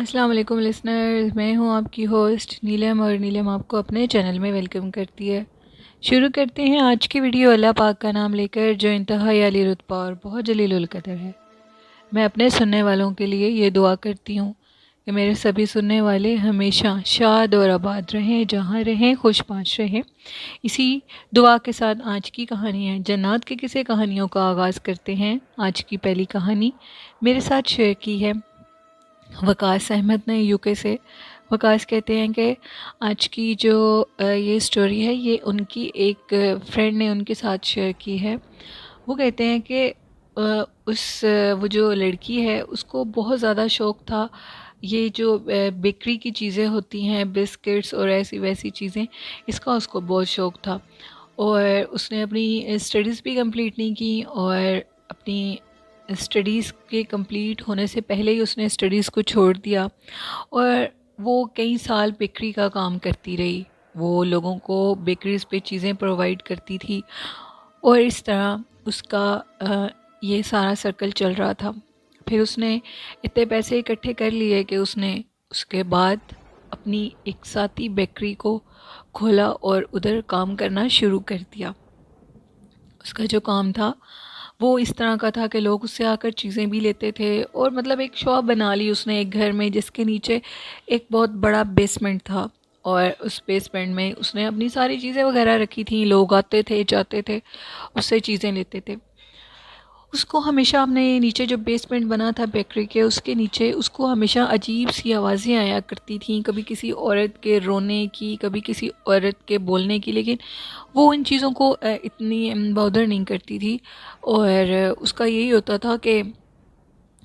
السلام علیکم لسنرز، میں ہوں آپ کی ہوسٹ نیلم، اور نیلم آپ کو اپنے چینل میں ویلکم کرتی ہے۔ شروع کرتے ہیں آج کی ویڈیو اللہ پاک کا نام لے کر، جو انتہائی عالی رتبہ اور بہت جلیل القدر ہے۔ میں اپنے سننے والوں کے لیے یہ دعا کرتی ہوں کہ میرے سبھی سننے والے ہمیشہ شاد اور آباد رہیں، جہاں رہیں خوش پاش رہیں۔ اسی دعا کے ساتھ آج کی کہانی ہے جنات کے قصے کہانیوں کا آغاز کرتے ہیں۔ آج کی پہلی کہانی میرے ساتھ شیئر کی ہے وقاص احمد نے یو کے سے۔ وقاص کہتے ہیں کہ آج کی جو یہ سٹوری ہے، یہ ان کی ایک فرینڈ نے ان کے ساتھ شیئر کی ہے۔ وہ کہتے ہیں کہ وہ جو لڑکی ہے اس کو بہت زیادہ شوق تھا یہ جو بیکری کی چیزیں ہوتی ہیں، بسکٹس اور ایسی ویسی چیزیں، اس کا اس کو بہت شوق تھا، اور اس نے اپنی اسٹڈیز بھی کمپلیٹ نہیں کی، اور اپنی اسٹڈیز کے کمپلیٹ ہونے سے پہلے ہی اس نے اسٹڈیز کو چھوڑ دیا، اور وہ کئی سال بیکری کا کام کرتی رہی۔ وہ لوگوں کو بیکریز پہ چیزیں پرووائڈ کرتی تھی، اور اس طرح اس کا یہ سارا سرکل چل رہا تھا۔ پھر اس نے اتنے پیسے اکٹھے کر لیے کہ اس نے اس کے بعد اپنی ایک ذاتی بیکری کو کھولا اور ادھر کام کرنا شروع کر دیا۔ اس کا جو کام تھا وہ اس طرح کا تھا کہ لوگ اس سے آ کر چیزیں بھی لیتے تھے، اور مطلب ایک شاپ بنا لی اس نے ایک گھر میں، جس کے نیچے ایک بہت بڑا بیسمنٹ تھا، اور اس بیسمنٹ میں اس نے اپنی ساری چیزیں وغیرہ رکھی تھیں۔ لوگ آتے تھے جاتے تھے، اس سے چیزیں لیتے تھے۔ اس کو ہمیشہ اپنے نیچے جو بیسمنٹ بنا تھا بیکری کے، اس کے نیچے اس کو ہمیشہ عجیب سی آوازیں آیا کرتی تھیں، کبھی کسی عورت کے رونے کی، کبھی کسی عورت کے بولنے کی، لیکن وہ ان چیزوں کو اتنی باؤدر نہیں کرتی تھی، اور اس کا یہی ہوتا تھا کہ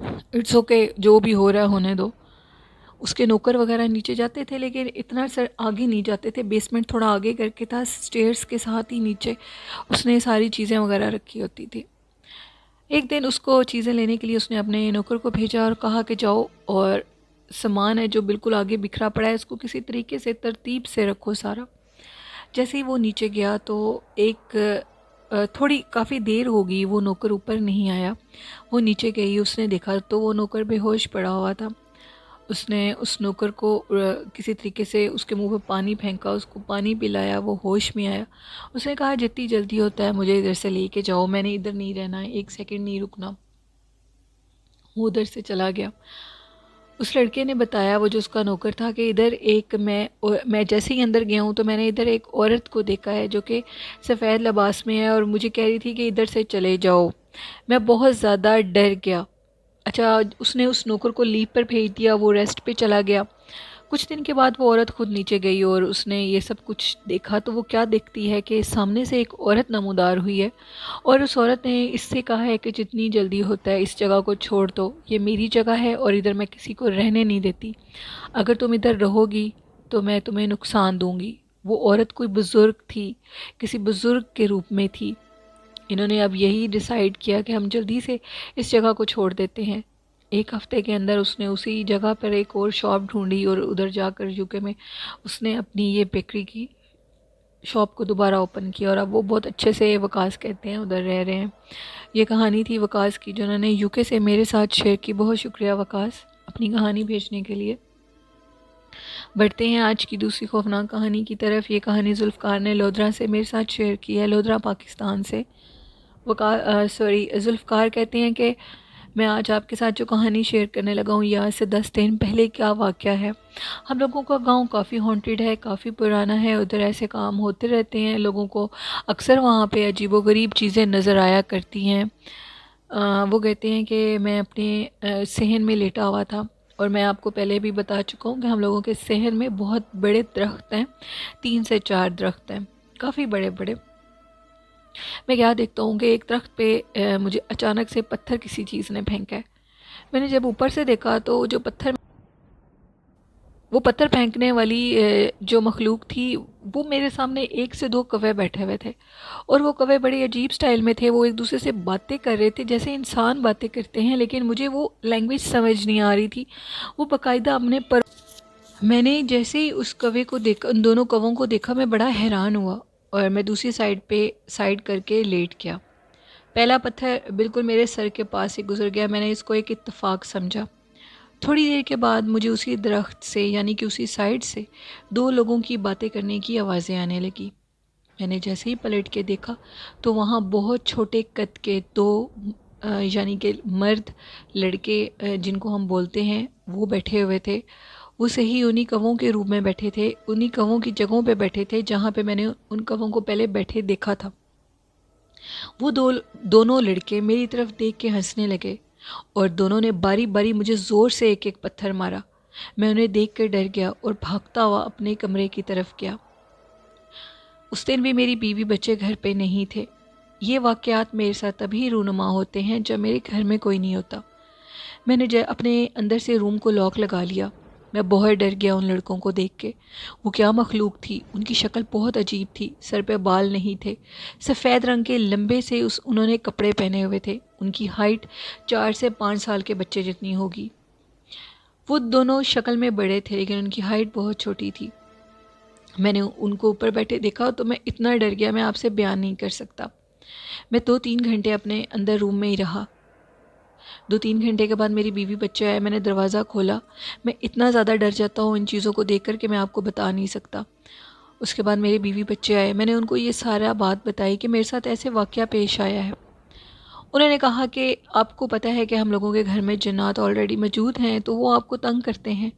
اٹس اوکے، جو بھی ہو رہا ہے ہونے دو۔ اس کے نوکر وغیرہ نیچے جاتے تھے، لیکن اتنا سر آگے نہیں جاتے تھے، بیسمنٹ تھوڑا آگے کر کے تھا، سٹیئرز کے ساتھ ہی نیچے اس نے ساری چیزیں وغیرہ رکھی ہوتی تھی۔ ایک دن اس کو چیزیں لینے کے لیے اس نے اپنے نوکر کو بھیجا اور کہا کہ جاؤ اور سامان ہے جو بالکل آگے بکھرا پڑا ہے، اس کو کسی طریقے سے ترتیب سے رکھو سارا۔ جیسے ہی وہ نیچے گیا تو ایک تھوڑی کافی دیر ہوگی، وہ نوکر اوپر نہیں آیا۔ وہ نیچے گئی، اس نے دیکھا تو وہ نوکر بے ہوش پڑا ہوا تھا۔ اس نے اس نوکر کو کسی طریقے سے اس کے منہ پہ پانی پھینکا، اس کو پانی پلایا، وہ ہوش میں آیا۔ اس نے کہا جتنی جلدی ہوتا ہے مجھے ادھر سے لے کے جاؤ، میں نے ادھر نہیں رہنا ہے، ایک سیکنڈ نہیں رکنا۔ وہ ادھر سے چلا گیا۔ اس لڑکے نے بتایا، وہ جو اس کا نوکر تھا، کہ ادھر ایک میں جیسے ہی اندر گیا ہوں تو میں نے ادھر ایک عورت کو دیکھا ہے جو کہ سفید لباس میں ہے، اور مجھے کہہ رہی تھی کہ ادھر سے چلے جاؤ۔ میں بہت زیادہ ڈر گیا۔ اچھا، اس نے اس نوکر کو لیو پر بھیج دیا، وہ ریسٹ پہ چلا گیا۔ کچھ دن کے بعد وہ عورت خود نیچے گئی اور اس نے یہ سب کچھ دیکھا، تو وہ کیا دیکھتی ہے کہ سامنے سے ایک عورت نمودار ہوئی ہے، اور اس عورت نے اس سے کہا ہے کہ جتنی جلدی ہوتا ہے اس جگہ کو چھوڑ دو، یہ میری جگہ ہے اور ادھر میں کسی کو رہنے نہیں دیتی، اگر تم ادھر رہو گی تو میں تمہیں نقصان دوں گی۔ وہ عورت کوئی بزرگ تھی، کسی بزرگ کے روپ میں تھی۔ انہوں نے اب یہی ڈیسائیڈ کیا کہ ہم جلدی سے اس جگہ کو چھوڑ دیتے ہیں۔ ایک ہفتے کے اندر اس نے اسی جگہ پر ایک اور شاپ ڈھونڈی، اور ادھر جا کر یو کے میں اس نے اپنی یہ بیکری کی شاپ کو دوبارہ اوپن کیا، اور اب وہ بہت اچھے سے، وقاص کہتے ہیں، ادھر رہ رہے ہیں۔ یہ کہانی تھی وقاص کی، جو انہوں نے یو کے سے میرے ساتھ شیئر کی۔ بہت شکریہ وقاص اپنی کہانی بھیجنے کے لیے۔ بڑھتے ہیں آج کی دوسری خوفناک کہانی کی طرف۔ یہ کہانی ذوالفقار نے لودھرا سے میرے ساتھ شیئر کی ہے، لودھرا پاکستان سے۔ ذوالفقار کہتے ہیں کہ میں آج آپ کے ساتھ جو کہانی شیئر کرنے لگا ہوں، یہ آج سے 10 دن پہلے کیا واقعہ ہے۔ ہم لوگوں کا گاؤں کافی ہانٹیڈ ہے، کافی پرانا ہے، ادھر ایسے کام ہوتے رہتے ہیں، لوگوں کو اکثر وہاں پہ عجیب و غریب چیزیں نظر آیا کرتی ہیں۔ وہ کہتے ہیں کہ میں اپنے صحن میں لیٹا ہوا تھا، اور میں آپ کو پہلے بھی بتا چکا ہوں کہ ہم لوگوں کے صحن میں بہت بڑے درخت ہیں، 3 سے 4 درخت ہیں، کافی بڑے بڑے۔ میں کیا دیکھتا ہوں کہ ایک درخت پہ مجھے اچانک سے پتھر کسی چیز نے پھینکا ہے۔ میں نے جب اوپر سے دیکھا تو وہ پتھر پھینکنے والی جو مخلوق تھی، وہ میرے سامنے 1 سے 2 کوے بیٹھے ہوئے تھے، اور وہ کوے بڑی عجیب سٹائل میں تھے۔ وہ ایک دوسرے سے باتیں کر رہے تھے جیسے انسان باتیں کرتے ہیں، لیکن مجھے وہ لینگویج سمجھ نہیں آ رہی تھی۔ وہ باقاعدہ اپنے پر میں نے جیسے ہی اس کوے کو دیکھا، ان دونوں کووں کو دیکھا، میں بڑا حیران ہوا، اور میں دوسری سائڈ پہ سائڈ کر کے لیٹ گیا۔ پہلا پتھر بالکل میرے سر کے پاس ہی گزر گیا، میں نے اس کو ایک اتفاق سمجھا۔ تھوڑی دیر کے بعد مجھے اسی درخت سے یعنی کہ اسی سائڈ سے 2 لوگوں کی باتیں کرنے کی آوازیں آنے لگی۔ میں نے جیسے ہی پلٹ کے دیکھا تو وہاں بہت چھوٹے قد کے 2 یعنی کہ مرد لڑکے جن کو ہم بولتے ہیں وہ بیٹھے ہوئے تھے۔ وہ صحیح انہی کووں کے روپ میں بیٹھے تھے، انہی کووں کی جگہوں پہ بیٹھے تھے جہاں پہ میں نے ان کووں کو پہلے بیٹھے دیکھا تھا۔ وہ دونوں لڑکے میری طرف دیکھ کے ہنسنے لگے اور دونوں نے باری باری مجھے زور سے ایک ایک پتھر مارا۔ میں انہیں دیکھ کر ڈر گیا اور بھاگتا ہوا اپنے کمرے کی طرف گیا۔ اس دن بھی میری بیوی بچے گھر پہ نہیں تھے۔ یہ واقعات میرے ساتھ تبھی رونما ہوتے ہیں جب میرے گھر میں کوئی نہیں ہوتا۔ میں نے اپنے اندر سے روم کو لاک لگا لیا۔ میں بہت ڈر گیا ان لڑکوں کو دیکھ کے۔ وہ کیا مخلوق تھی، ان کی شکل بہت عجیب تھی، سر پہ بال نہیں تھے، سفید رنگ کے لمبے سے انہوں نے کپڑے پہنے ہوئے تھے۔ ان کی ہائٹ 4 سے 5 سال کے بچے جتنی ہوگی۔ وہ دونوں شکل میں بڑے تھے لیکن ان کی ہائٹ بہت چھوٹی تھی۔ میں نے ان کو اوپر بیٹھے دیکھا تو میں اتنا ڈر گیا، میں آپ سے بیان نہیں کر سکتا۔ میں 2-3 گھنٹے اپنے اندر روم میں ہی رہا۔ 2-3 گھنٹے کے بعد میری بیوی بچے آئے، میں نے دروازہ کھولا۔ میں اتنا زیادہ ڈر جاتا ہوں ان چیزوں کو دیکھ کر کہ میں آپ کو بتا نہیں سکتا۔ اس کے بعد میری بیوی بچے آئے، میں نے ان کو یہ سارا بات بتائی کہ میرے ساتھ ایسے واقعہ پیش آیا ہے۔ انہوں نے کہا کہ آپ کو پتہ ہے کہ ہم لوگوں کے گھر میں جنات آلریڈی موجود ہیں تو وہ آپ کو تنگ کرتے ہیں۔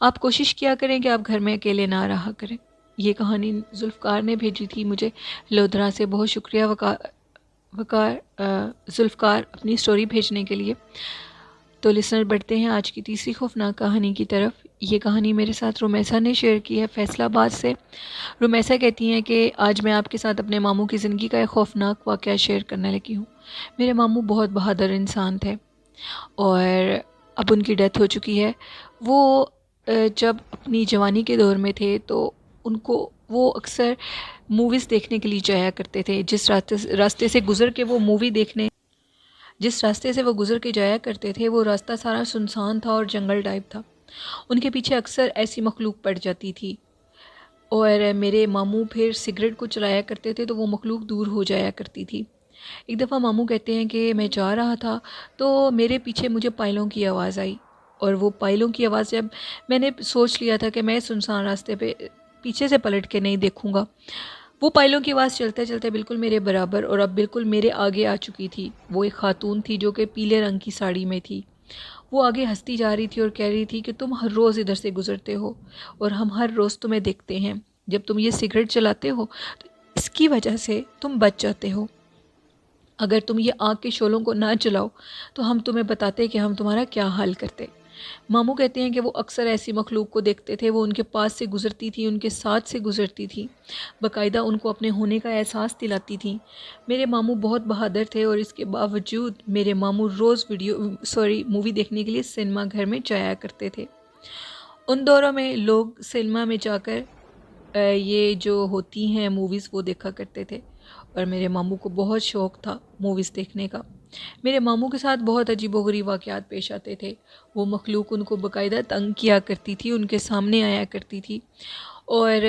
آپ کوشش کیا کریں کہ آپ گھر میں اکیلے نہ رہا کریں۔ یہ کہانی ذوالفقار نے بھیجی تھی مجھے لودھرا سے۔ بہت شکریہ ذوالفقار اپنی سٹوری بھیجنے کے لیے۔ تو لسنر بڑھتے ہیں آج کی تیسری خوفناک کہانی کی طرف۔ یہ کہانی میرے ساتھ رومیسا نے شیئر کی ہے فیصل آباد سے۔ رومیسا کہتی ہیں کہ آج میں آپ کے ساتھ اپنے ماموں کی زندگی کا ایک خوفناک واقعہ شیئر کرنے لگی ہوں۔ میرے ماموں بہت بہادر انسان تھے اور اب ان کی ڈیتھ ہو چکی ہے۔ وہ جب اپنی جوانی کے دور میں تھے تو ان کو وہ اکثر موویز دیکھنے کے لیے جایا کرتے تھے۔ جس راستے سے گزر کے وہ مووی دیکھنے جس راستے سے وہ گزر کے جایا کرتے تھے وہ راستہ سارا سنسان تھا اور جنگل ٹائپ تھا۔ ان کے پیچھے اکثر ایسی مخلوق پڑ جاتی تھی اور میرے ماموں پھر سگریٹ کو چلایا کرتے تھے تو وہ مخلوق دور ہو جایا کرتی تھی۔ ایک دفعہ ماموں کہتے ہیں کہ میں جا رہا تھا تو میرے پیچھے مجھے پائلوں کی آواز آئی، اور وہ پائلوں کی آواز جب میں نے سوچ لیا تھا کہ میں سنسان راستے پہ پیچھے سے پلٹ کے نہیں دیکھوں گا، وہ پائلوں کی آواز چلتے چلتے بالکل میرے برابر اور اب بالکل میرے آگے آ چکی تھی۔ وہ ایک خاتون تھی جو کہ پیلے رنگ کی ساڑی میں تھی۔ وہ آگے ہنستی جا رہی تھی اور کہہ رہی تھی کہ تم ہر روز ادھر سے گزرتے ہو اور ہم ہر روز تمہیں دیکھتے ہیں۔ جب تم یہ سگریٹ چلاتے ہو تو اس کی وجہ سے تم بچ جاتے ہو۔ اگر تم یہ آگ کے شعلوں کو نہ جلاؤ تو ہم تمہیں بتاتے کہ ہم تمہارا کیا حال کرتے۔ ماموں کہتے ہیں کہ وہ اکثر ایسی مخلوق کو دیکھتے تھے، وہ ان کے پاس سے گزرتی تھی، ان کے ساتھ سے گزرتی تھی، باقاعدہ ان کو اپنے ہونے کا احساس دلاتی تھیں۔ میرے ماموں بہت بہادر تھے اور اس کے باوجود میرے ماموں روز مووی دیکھنے کے لیے سنیما گھر میں جایا کرتے تھے۔ ان دوروں میں لوگ سنیما میں جا کر یہ جو ہوتی ہیں موویز وہ دیکھا کرتے تھے اور میرے ماموں کو بہت شوق تھا موویز دیکھنے کا۔ میرے ماموں کے ساتھ بہت عجیب و غریب واقعات پیش آتے تھے۔ وہ مخلوق ان کو باقاعدہ تنگ کیا کرتی تھی، ان کے سامنے آیا کرتی تھی، اور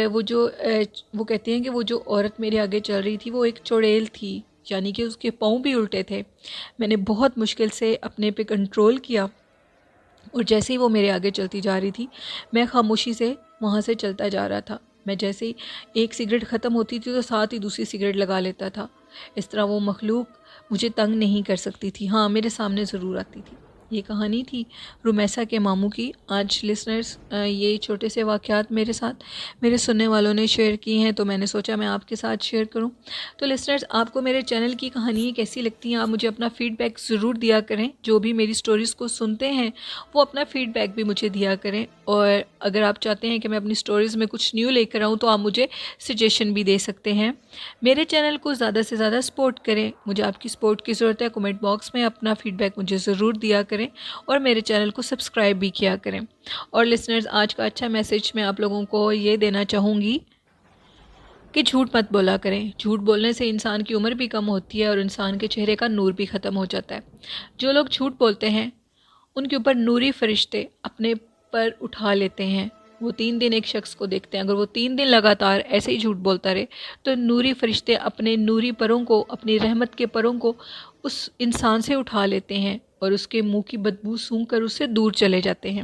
وہ کہتے ہیں کہ وہ جو عورت میرے آگے چل رہی تھی وہ ایک چڑیل تھی، یعنی کہ اس کے پاؤں بھی الٹے تھے۔ میں نے بہت مشکل سے اپنے پہ کنٹرول کیا اور جیسے ہی وہ میرے آگے چلتی جا رہی تھی میں خاموشی سے وہاں سے چلتا جا رہا تھا۔ میں جیسے ہی ایک سگریٹ ختم ہوتی تھی تو ساتھ ہی دوسری سگریٹ لگا لیتا تھا۔ اس طرح وہ مخلوق مجھے تنگ نہیں کر سکتی تھی، ہاں میرے سامنے ضرور آتی تھی۔ یہ کہانی تھی رومیسا کے ماموں کی۔ آج لسنرز یہ چھوٹے سے واقعات میرے ساتھ میرے سننے والوں نے شیئر کی ہیں تو میں نے سوچا میں آپ کے ساتھ شیئر کروں۔ تو لسنرز آپ کو میرے چینل کی کہانی کیسی لگتی ہیں، آپ مجھے اپنا فیڈ بیک ضرور دیا کریں۔ جو بھی میری سٹوریز کو سنتے ہیں وہ اپنا فیڈ بیک بھی مجھے دیا کریں، اور اگر آپ چاہتے ہیں کہ میں اپنی سٹوریز میں کچھ نیو لے کر آؤں تو آپ مجھے سجیشن بھی دے سکتے ہیں۔ میرے چینل کو زیادہ سے زیادہ سپورٹ کریں، مجھے آپ کی سپورٹ کی ضرورت ہے۔ کمنٹ باکس میں اپنا فیڈ بیک مجھے ضرور دیا کریں اور میرے چینل کو سبسکرائب بھی کیا کریں۔ اور لسنرز آج کا اچھا میسیج میں آپ لوگوں کو یہ دینا چاہوں گی کہ جھوٹ مت بولا کریں۔ جھوٹ بولنے سے انسان کی عمر بھی کم ہوتی ہے اور انسان کے چہرے کا نور بھی ختم ہو جاتا ہے۔ جو لوگ جھوٹ بولتے ہیں ان کے اوپر نوری فرشتے اپنے پر اٹھا لیتے ہیں۔ وہ 3 دن ایک شخص کو دیکھتے ہیں، اگر وہ 3 دن لگاتار ایسے ہی جھوٹ بولتا رہے تو نوری فرشتے اپنے نوری پروں کو، اپنی رحمت کے پروں کو اس انسان سے اٹھا لیتے ہیں اور اس کے منہ کی بدبو سونگھ کر اس سے دور چلے جاتے ہیں۔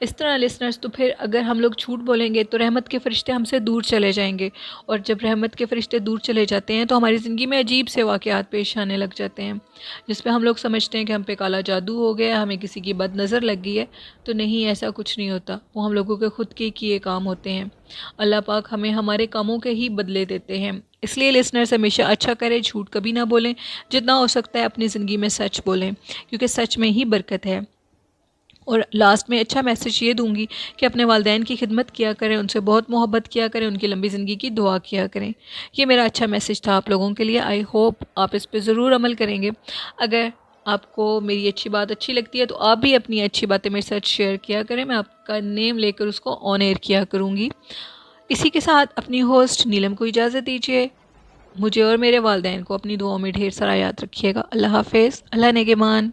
اس طرح لسنرز تو پھر اگر ہم لوگ جھوٹ بولیں گے تو رحمت کے فرشتے ہم سے دور چلے جائیں گے، اور جب رحمت کے فرشتے دور چلے جاتے ہیں تو ہماری زندگی میں عجیب سے واقعات پیش آنے لگ جاتے ہیں، جس پہ ہم لوگ سمجھتے ہیں کہ ہم پہ کالا جادو ہو گیا، ہمیں کسی کی بد نظر لگ گئی ہے۔ تو نہیں، ایسا کچھ نہیں ہوتا، وہ ہم لوگوں کے خود کے کیے کام ہوتے ہیں۔ اللہ پاک ہمیں ہمارے کاموں کے ہی بدلے دیتے ہیں۔ اس لیے لسنرز ہمیشہ اچھا کریں، جھوٹ کبھی نہ بولیں، جتنا ہو سکتا ہے اپنی زندگی میں سچ بولیں، کیونکہ سچ میں ہی برکت ہے۔ اور لاسٹ میں اچھا میسیج یہ دوں گی کہ اپنے والدین کی خدمت کیا کریں، ان سے بہت محبت کیا کریں، ان کی لمبی زندگی کی دعا کیا کریں۔ یہ میرا اچھا میسیج تھا آپ لوگوں کے لیے۔ آئی ہوپ آپ اس پہ ضرور عمل کریں گے۔ اگر آپ کو میری اچھی بات اچھی لگتی ہے تو آپ بھی اپنی اچھی باتیں میرے ساتھ شیئر کیا کریں، میں آپ کا نیم لے کر اس کو آن ایئر کیا کروں گی۔ اسی کے ساتھ اپنی ہوسٹ نیلم کو اجازت دیجیے۔ مجھے اور میرے والدین کو اپنی دعاؤں میں ڈھیر سارا یاد رکھیے گا۔ اللہ حافظ، اللہ نگہبان۔